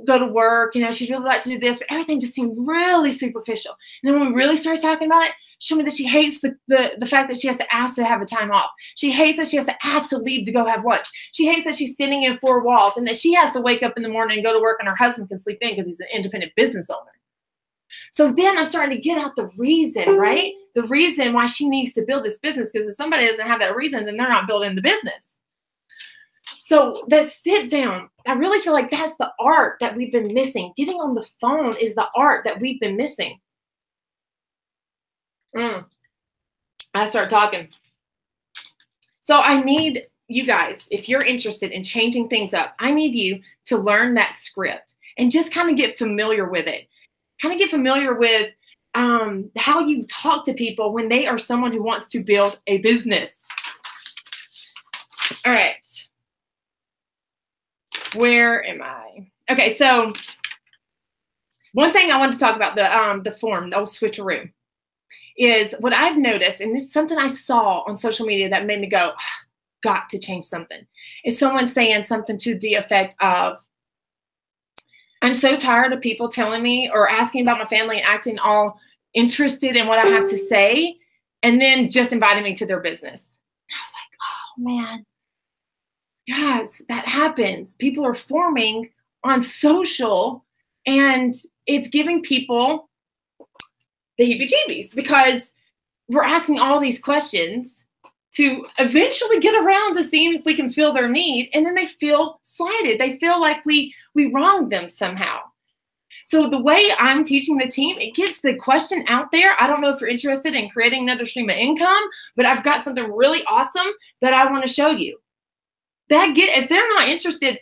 go to work. She'd really like to do this, but everything just seemed really superficial. And then when we really started talking about it, she told me that she hates the fact that she has to ask to have a time off. She hates that she has to ask to leave to go have lunch. She hates that she's sitting in 4 walls and that she has to wake up in the morning and go to work and her husband can sleep in because he's an independent business owner. So then I'm starting to get out the reason, right? The reason why she needs to build this business, because if somebody doesn't have that reason, then they're not building the business. So that sit down, I really feel like that's the art that we've been missing. Getting on the phone is the art that we've been missing. I start talking. So I need you guys, if you're interested in changing things up, I need you to learn that script and just kind of get familiar with it. Kind of get familiar with how you talk to people when they are someone who wants to build a business. All right. Where am I? Okay, so One thing I want to talk about the form, the old switcheroo, is what I've noticed, and this is something I saw on social media that made me go, got to change something. Is someone saying something to the effect of, I'm so tired of people telling me or asking about my family and acting all interested in what I have to say, and then just inviting me to their business. And I was like, oh man, yes, that happens. People are forming on social, and it's giving people the heebie-jeebies because we're asking all these questions to eventually get around to seeing if we can fill their need, and then they feel slighted. They feel like we wronged them somehow. So the way I'm teaching the team, it gets the question out there. I don't know if you're interested in creating another stream of income, but I've got something really awesome that I want to show you. If they're not interested,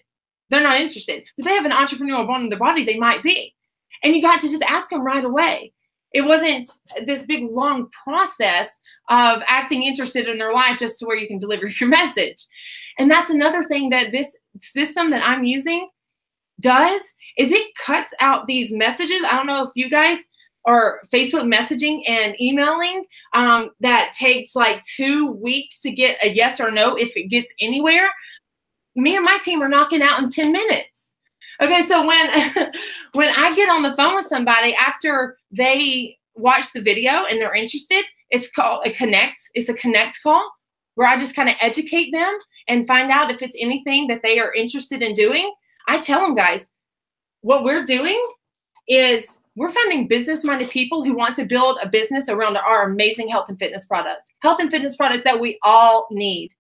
they're not interested. If they have an entrepreneurial bone in their body, they might be. And you got to just ask them right away. It wasn't this big, long process of acting interested in their life just to where you can deliver your message. And that's another thing that this system that I'm using does, is it cuts out these messages. I don't know if you guys are Facebook messaging and emailing that takes like 2 weeks to get a yes or no if it gets anywhere. Me and my team are knocking out in 10 minutes. Okay, so when I get on the phone with somebody after they watch the video and they're interested, it's called a connect. It's a connect call where I just kind of educate them and find out if it's anything that they are interested in doing. I tell them, guys, what we're doing is we're finding business-minded people who want to build a business around our amazing health and fitness products. Health and fitness products that we all need.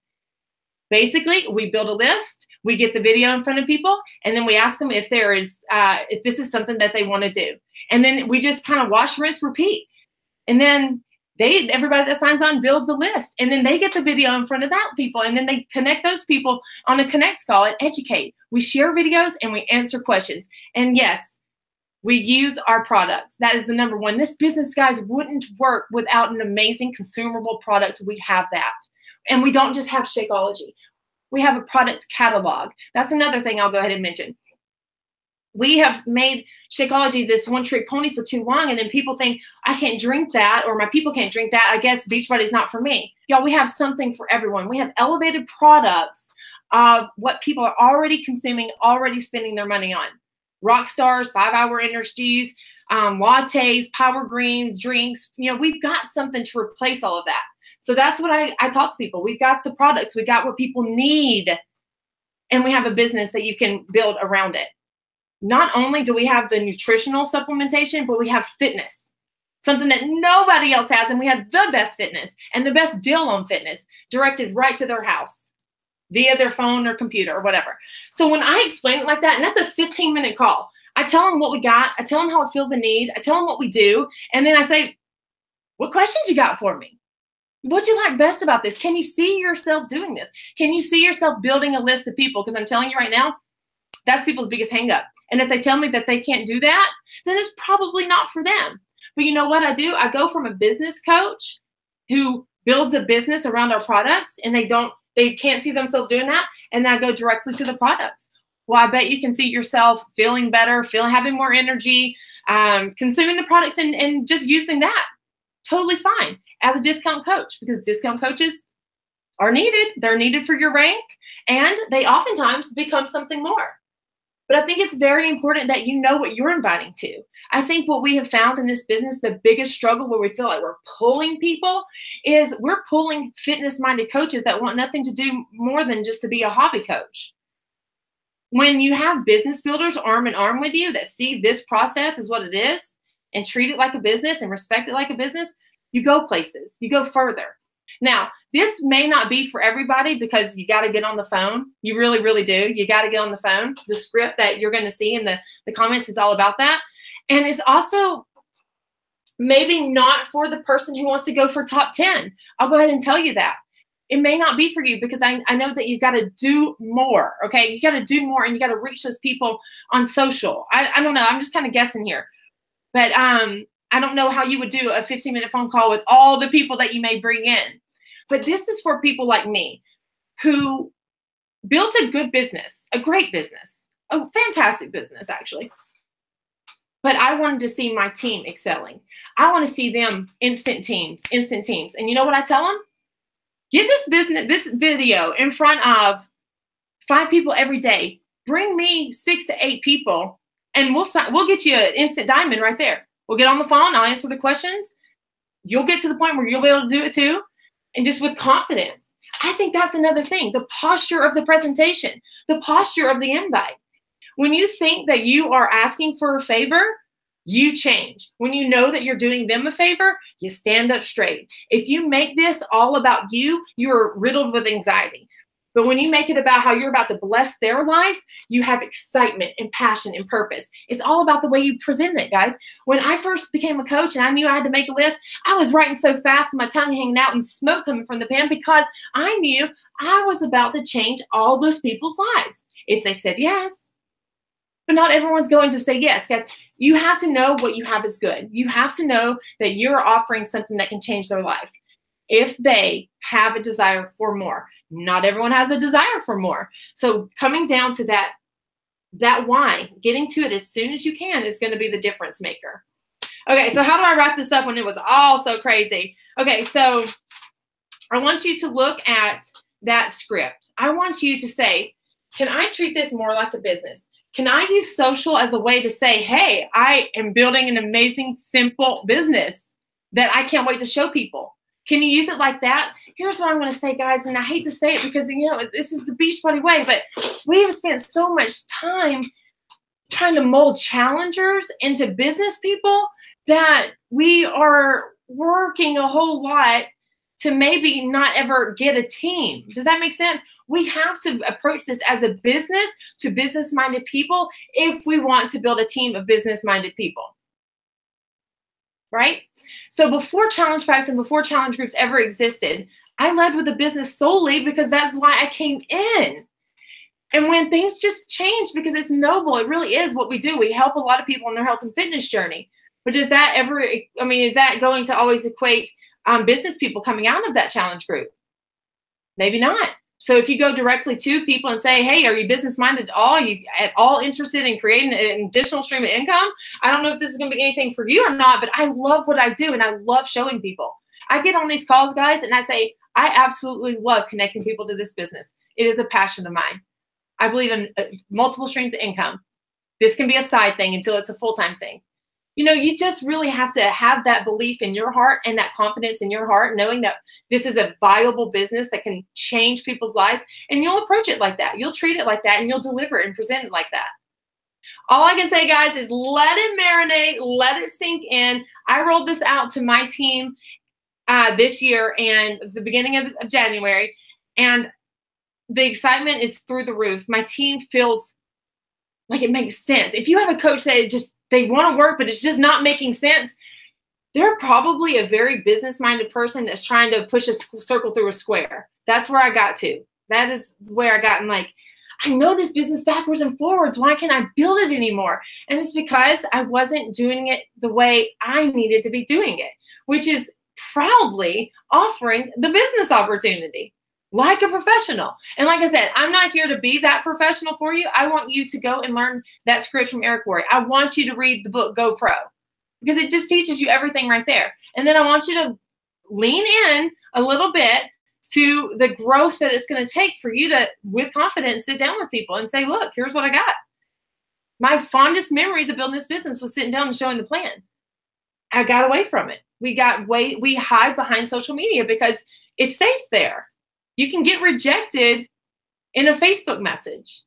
Basically, we build a list, we get the video in front of people, and then we ask them if if this is something that they want to do. And then we just kind of wash, rinse, repeat. And then everybody that signs on builds a list, and then they get the video in front of that people, and then they connect those people on a connect call and educate. We share videos and we answer questions. And yes, we use our products. That is the number one. This business, guys, wouldn't work without an amazing consumable product. We have that. And we don't just have Shakeology. We have a product catalog. That's another thing I'll go ahead and mention. We have made Shakeology this one-trick pony for too long, and then people think, I can't drink that, or my people can't drink that. I guess Beachbody's not for me. Y'all, we have something for everyone. We have elevated products of what people are already consuming, already spending their money on. Rock stars, 5-hour energies, lattes, power greens, drinks. You know, we've got something to replace all of that. So that's what I talk to people. We've got the products. We got what people need. And we have a business that you can build around it. Not only do we have the nutritional supplementation, but we have fitness. Something that nobody else has. And we have the best fitness and the best deal on fitness directed right to their house via their phone or computer or whatever. So when I explain it like that, and that's a 15-minute call, I tell them what we got. I tell them how it feels the need. I tell them what we do. And then I say, what questions you got for me? What do you like best about this? Can you see yourself doing this? Can you see yourself building a list of people? Because I'm telling you right now, that's people's biggest hang up. And if they tell me that they can't do that, then it's probably not for them. But you know what I do? I go from a business coach who builds a business around our products, and they can't see themselves doing that, and then I go directly to the products. Well, I bet you can see yourself feeling better, having more energy, consuming the products and just using that. Totally fine as a discount coach, because discount coaches are needed. They're needed for your rank, and they oftentimes become something more. But I think it's very important that you know what you're inviting to. I think what we have found in this business, the biggest struggle where we feel like we're pulling people, is we're pulling fitness-minded coaches that want nothing to do more than just to be a hobby coach. When you have business builders arm in arm with you that see this process as what it is and treat it like a business and respect it like a business, you go places, you go further. Now, this may not be for everybody because you got to get on the phone. You really, really do. You got to get on the phone. The script that you're going to see in the comments is all about that. And it's also maybe not for the person who wants to go for top 10. I'll go ahead and tell you that. It may not be for you because I know that you've got to do more, okay? You got to do more, and you got to reach those people on social. I don't know. I'm just kind of guessing here. But I don't know how you would do a 15-minute phone call with all the people that you may bring in. But this is for people like me who built a good business, a great business, a fantastic business, actually. but I wanted to see my team excelling. I want to see them instant teams. And you know what I tell them? Get this video in front of 5 people every day. Bring me 6 to 8 people, and we'll get you an instant diamond right there. We'll get on the phone. I'll answer the questions. You'll get to the point where you'll be able to do it too, and just with confidence. I think that's another thing. The posture of the presentation, the posture of the invite. When you think that you are asking for a favor, you change. When you know that you're doing them a favor, you stand up straight. If you make this all about you, you're riddled with anxiety. But when you make it about how you're about to bless their life, you have excitement and passion and purpose. It's all about the way you present it, guys. When I first became a coach and I knew I had to make a list, I was writing so fast, my tongue hanging out and smoke coming from the pen, because I knew I was about to change all those people's lives if they said yes. But not everyone's going to say yes, guys. You have to know what you have is good. You have to know that you're offering something that can change their life. If they have a desire for more. Not everyone has a desire for more. So coming down to that why, getting to it as soon as you can is going to be the difference maker. Okay, so how do I wrap this up when it was all so crazy? Okay, so I want you to look at that script. I want you to say, can I treat this more like a business? Can I use social as a way to say, hey, I am building an amazing, simple business that I can't wait to show people? Can you use it like that? Here's what I'm going to say, guys, and I hate to say it because, this is the Beachbody way, but we have spent so much time trying to mold challengers into business people that we are working a whole lot to maybe not ever get a team. Does that make sense? We have to approach this as a business to business-minded people if we want to build a team of business-minded people, right? So before challenge packs and before challenge groups ever existed, I led with a business solely because that's why I came in. And when things just change, because it's noble, it really is what we do. We help a lot of people on their health and fitness journey. But is that going to always equate business people coming out of that challenge group? Maybe not. So if you go directly to people and say, hey, are you business-minded at all? Are you at all interested in creating an additional stream of income? I don't know if this is going to be anything for you or not, but I love what I do, and I love showing people. I get on these calls, guys, and I say, I absolutely love connecting people to this business. It is a passion of mine. I believe in multiple streams of income. This can be a side thing until it's a full-time thing. You just really have to have that belief in your heart and that confidence in your heart, knowing that this is a viable business that can change people's lives, and you'll approach it like that. You'll treat it like that, and you'll deliver it and present it like that. All I can say, guys, is let it marinate, let it sink in. I rolled this out to my team this year and the beginning of January, and the excitement is through the roof. My team feels like it makes sense. If you have a coach that they want to work, but it's just not making sense, they're probably a very business-minded person that's trying to push a circle through a square. That's where I got to. That is where I got I know this business backwards and forwards. Why can't I build it anymore? And it's because I wasn't doing it the way I needed to be doing it, which is proudly offering the business opportunity like a professional. And like I said, I'm not here to be that professional for you. I want you to go and learn that script from Eric Worre. I want you to read the book Go Pro, because it just teaches you everything right there. And then I want you to lean in a little bit to the growth that it's going to take for you to, with confidence, sit down with people and say, look, here's what I got. My fondest memories of building this business was sitting down and showing the plan. I got away from it. We hide behind social media because it's safe there. You can get rejected in a Facebook message,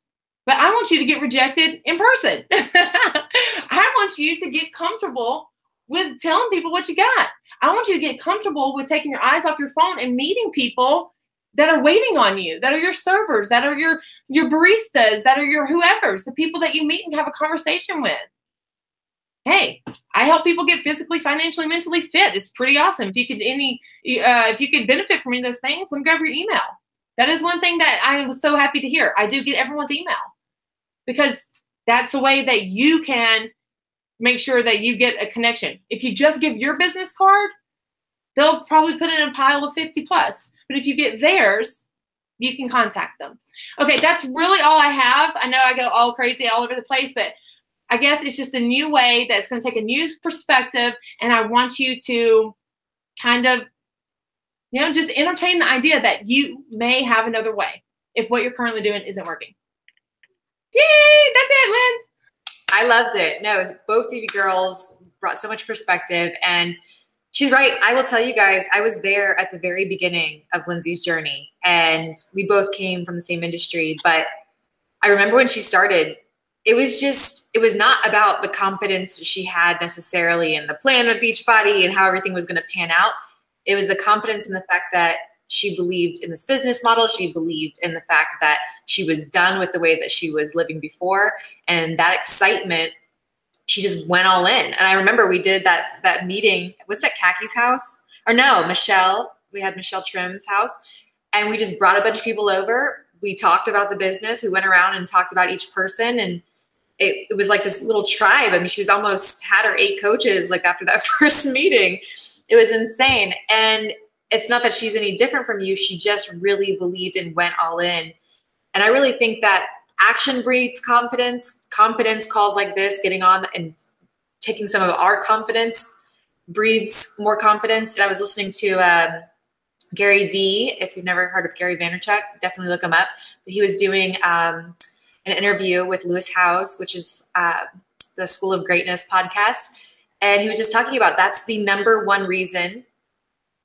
but I want you to get rejected in person. I want you to get comfortable with telling people what you got. I want you to get comfortable with taking your eyes off your phone and meeting people that are waiting on you, that are your servers, that are your baristas, that are your whoever's, the people that you meet and have a conversation with. Hey, I help people get physically, financially, mentally fit. It's pretty awesome. If you could benefit from any of those things, let me grab your email. That is one thing that I was so happy to hear. I do get everyone's email because that's the way that you can make sure that you get a connection. If you just give your business card, they'll probably put it in a pile of 50 plus. But if you get theirs, you can contact them. Okay, that's really all I have. I know I go all crazy all over the place, but I guess it's just a new way that's going to take a new perspective. And I want you to kind of, you know, just entertain the idea that you may have another way if what you're currently doing isn't working. Yay! That's it, Lynn. I loved it. No, both of you girls brought so much perspective, and she's right. I will tell you guys, I was there at the very beginning of Lindsay's journey, and we both came from the same industry. But I remember when she started, it was not about the confidence she had necessarily in the plan of Beachbody and how everything was going to pan out. It was the confidence in the fact that she believed in this business model. She believed in the fact that she was done with the way that she was living before. And that excitement, she just went all in. And I remember we did that meeting, was it at Kaki's house? Or no, Michelle. We had Michelle Trim's house. And we just brought a bunch of people over. We talked about the business. We went around and talked about each person. And it was like this little tribe. I mean, she was almost had her 8 coaches like after that first meeting. It was insane. And it's not that she's any different from you. She just really believed and went all in. And I really think that action breeds confidence. Confidence calls like this, getting on and taking some of our confidence breeds more confidence. And I was listening to Gary V. If you've never heard of Gary Vaynerchuk, definitely look him up. But he was doing an interview with Lewis Howes, which is the School of Greatness podcast. And he was just talking about that's the #1 reason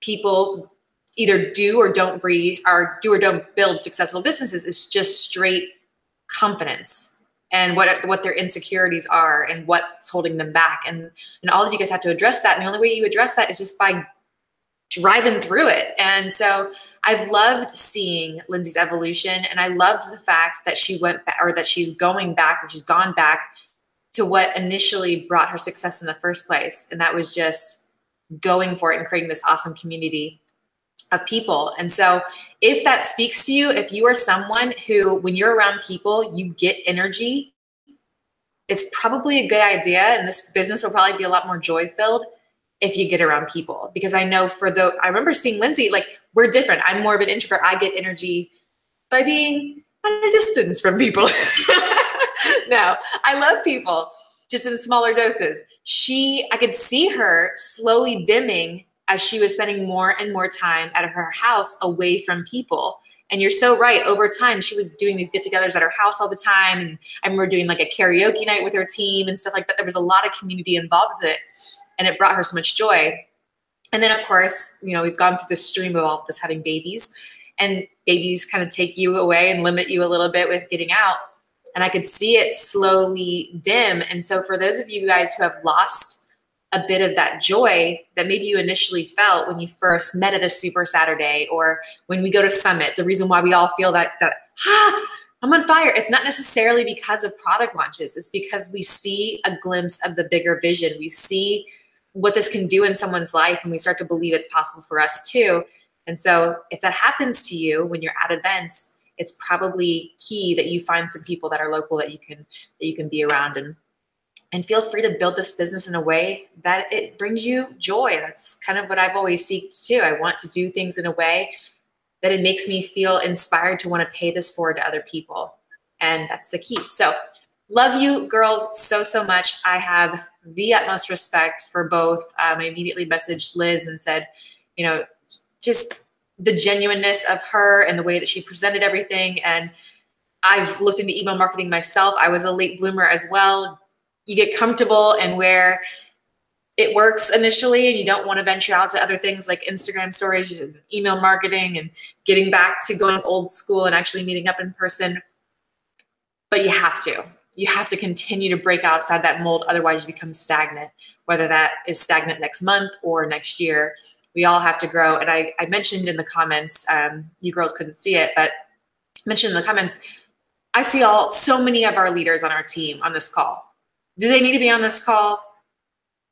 people either do or don't breed or do or don't build successful businesses is just straight confidence and what their insecurities are and what's holding them back. And all of you guys have to address that. And the only way you address that is just by driving through it. And so I've loved seeing Lindsay's evolution. And I loved the fact that she went back, or that she's going back, or she's gone back to what initially brought her success in the first place. And that was just going for it and creating this awesome community of people. And so if that speaks to you, if you are someone who, when you're around people, you get energy, it's probably a good idea. And this business will probably be a lot more joy-filled if you get around people. Because I know I remember seeing Lindsay, like, we're different. I'm more of an introvert. I get energy by being at a distance from people. No, I love people, just in smaller doses. I could see her slowly dimming as she was spending more and more time at her house away from people. And you're so right. Over time, she was doing these get-togethers at her house all the time. And I remember doing like a karaoke night with her team and stuff like that. There was a lot of community involved with it, and it brought her so much joy. And then, of course, you know, we've gone through the stream of all of this having babies, and babies kind of take you away and limit you a little bit with getting out. And I could see it slowly dim. And so for those of you guys who have lost a bit of that joy that maybe you initially felt when you first met at a Super Saturday, or when we go to Summit, the reason why we all feel that I'm on fire, it's not necessarily because of product launches. It's because we see a glimpse of the bigger vision. We see what this can do in someone's life, and we start to believe it's possible for us too. And so if that happens to you when you're at events, it's probably key that you find some people that are local that you can be around, and feel free to build this business in a way that it brings you joy. That's kind of what I've always seeked to do. I want to do things in a way that it makes me feel inspired to want to pay this forward to other people. And that's the key. So love you girls so, so much. I have the utmost respect for both. I immediately messaged Liz and said, you know, just the genuineness of her and the way that she presented everything. And I've looked into email marketing myself. I was a late bloomer as well. You get comfortable and where it works initially, and you don't want to venture out to other things like Instagram stories and email marketing and getting back to going old school and actually meeting up in person. But you have to continue to break outside that mold. Otherwise you become stagnant, whether that is stagnant next month or next year. We all have to grow. And I mentioned in the comments, you girls couldn't see it, but I mentioned in the comments, I see so many of our leaders on our team on this call. Do they need to be on this call?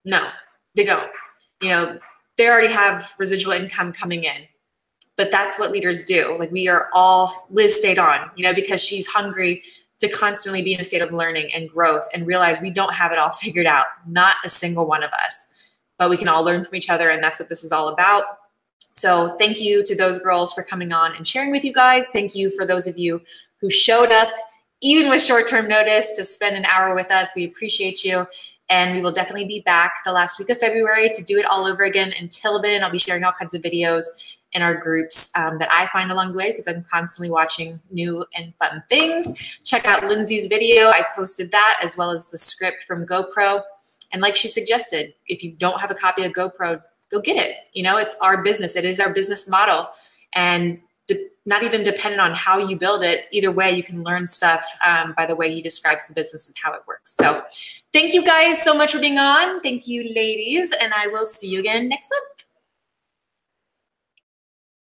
No, they don't. You know, they already have residual income coming in, but that's what leaders do. Like, we are all, Liz stayed on, you know, because she's hungry to constantly be in a state of learning and growth and realize we don't have it all figured out. Not a single one of us, but we can all learn from each other. And that's what this is all about. So thank you to those girls for coming on and sharing with you guys. Thank you for those of you who showed up even with short-term notice, to spend an hour with us. We appreciate you. And we will definitely be back the last week of February to do it all over again. Until then, I'll be sharing all kinds of videos in our groups that I find along the way, because I'm constantly watching new and fun things. Check out Lindsay's video. I posted that, as well as the script from GoPro. And like she suggested, if you don't have a copy of GoPro, go get it. You know, it's our business. It is our business model. And not even dependent on how you build it. Either way, you can learn stuff by the way he describes the business and how it works. So thank you guys so much for being on. Thank you, ladies. And I will see you again next month.